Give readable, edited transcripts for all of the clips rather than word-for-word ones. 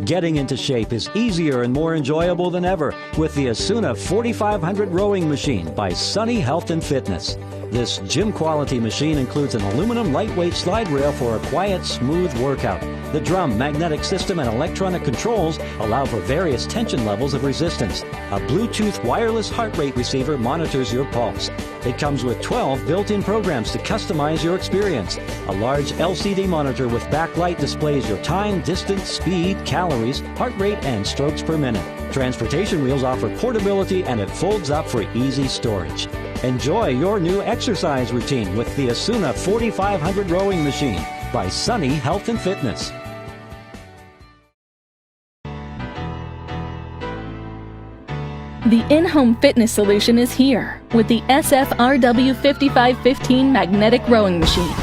Getting into shape is easier and more enjoyable than ever with the Asuna 4500 rowing machine by Sunny Health and Fitness. This gym-quality machine includes an aluminum lightweight slide rail for a quiet, smooth workout. The drum, magnetic system, and electronic controls allow for various tension levels of resistance. A Bluetooth wireless heart rate receiver monitors your pulse. It comes with 12 built-in programs to customize your experience. A large LCD monitor with backlight displays your time, distance, speed, calories, heart rate, and strokes per minute. Transportation wheels offer portability and it folds up for easy storage. Enjoy your new exercise routine with the Asuna 4500 rowing machine by Sunny Health and Fitness. The in-home fitness solution is here with the SFRW 5515 magnetic rowing machine.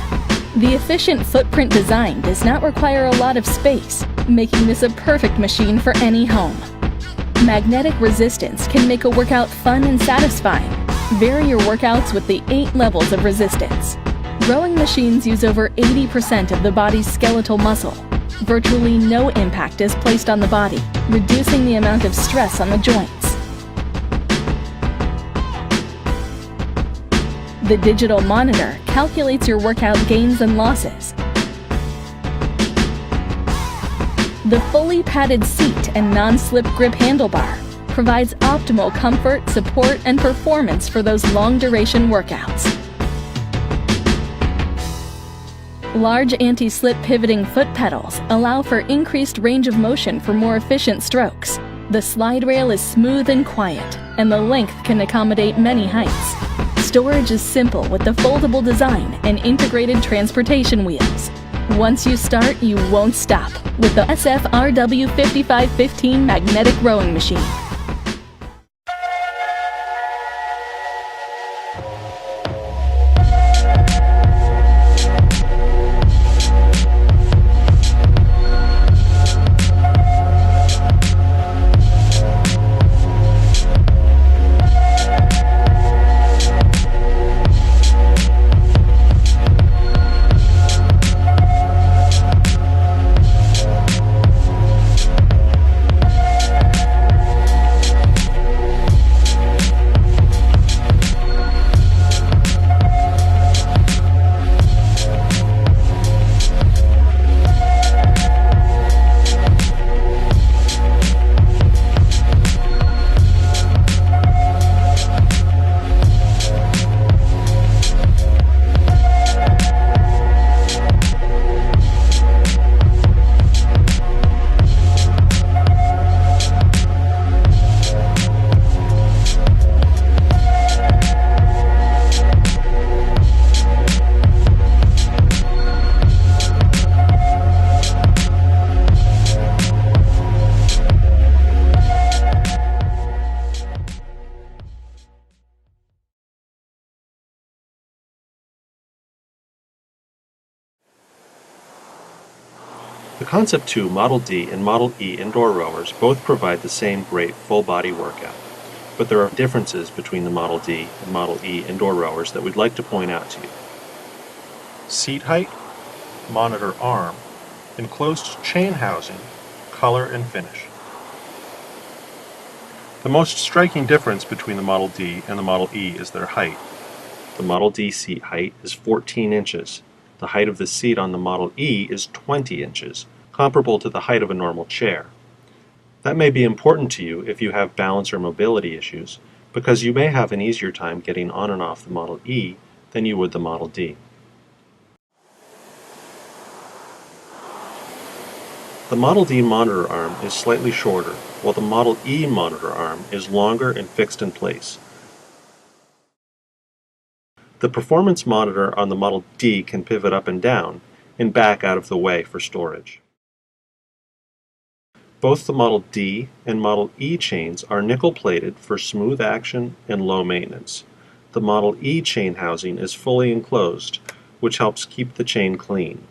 The efficient footprint design does not require a lot of space, making this a perfect machine for any home. Magnetic resistance can make a workout fun and satisfying. Vary your workouts with the 8 levels of resistance. Rowing machines use over 80% of the body's skeletal muscle. Virtually no impact is placed on the body, reducing the amount of stress on the joints. The digital monitor calculates your workout gains and losses. The fully padded seat and non-slip grip handlebar provides optimal comfort, support, and performance for those long-duration workouts. Large anti-slip pivoting foot pedals allow for increased range of motion for more efficient strokes. The slide rail is smooth and quiet, and the length can accommodate many heights. Storage is simple with the foldable design and integrated transportation wheels. Once you start, you won't stop with the SFRW 5515 magnetic rowing machine. The Concept 2 Model D and Model E indoor rowers both provide the same great full-body workout, but there are differences between the Model D and Model E indoor rowers that we'd like to point out to you. Seat height, monitor arm, enclosed chain housing, color and finish. The most striking difference between the Model D and the Model E is their height. The Model D seat height is 14 inches. The height of the seat on the Model E is 20 inches, comparable to the height of a normal chair. That may be important to you if you have balance or mobility issues, because you may have an easier time getting on and off the Model E than you would the Model D. The Model D monitor arm is slightly shorter, while the Model E monitor arm is longer and fixed in place. The performance monitor on the Model D can pivot up and down and back out of the way for storage. Both the Model D and Model E chains are nickel-plated for smooth action and low maintenance. The Model E chain housing is fully enclosed, which helps keep the chain clean.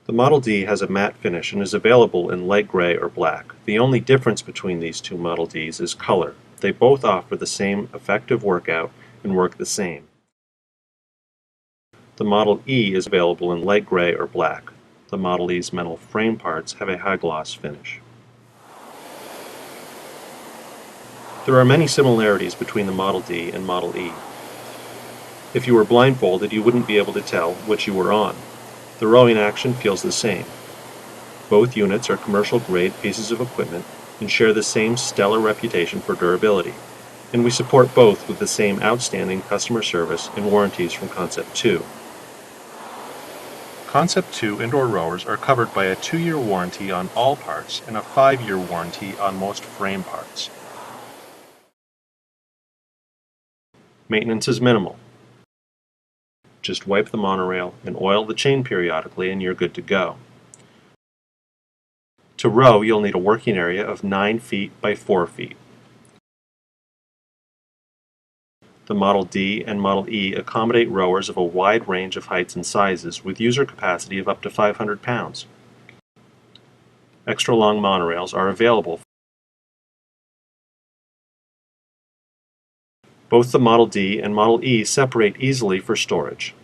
The Model D has a matte finish and is available in light gray or black. The only difference between these two Model Ds is color. They both offer the same effective workout and work the same. The Model E is available in light gray or black. The Model E's metal frame parts have a high-gloss finish. There are many similarities between the Model D and Model E. If you were blindfolded, you wouldn't be able to tell which you were on. The rowing action feels the same. Both units are commercial-grade pieces of equipment and share the same stellar reputation for durability, and we support both with the same outstanding customer service and warranties from Concept 2. Concept 2 indoor rowers are covered by a 2-year warranty on all parts and a 5-year warranty on most frame parts. Maintenance is minimal. Just wipe the monorail and oil the chain periodically and you're good to go. To row, you'll need a working area of 9 feet by 4 feet. The Model D and Model E accommodate rowers of a wide range of heights and sizes with user capacity of up to 500 pounds. Extra long monorails are available. Both the Model D and Model E separate easily for storage.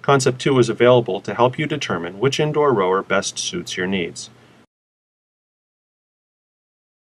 Concept 2 is available to help you determine which indoor rower best suits your needs.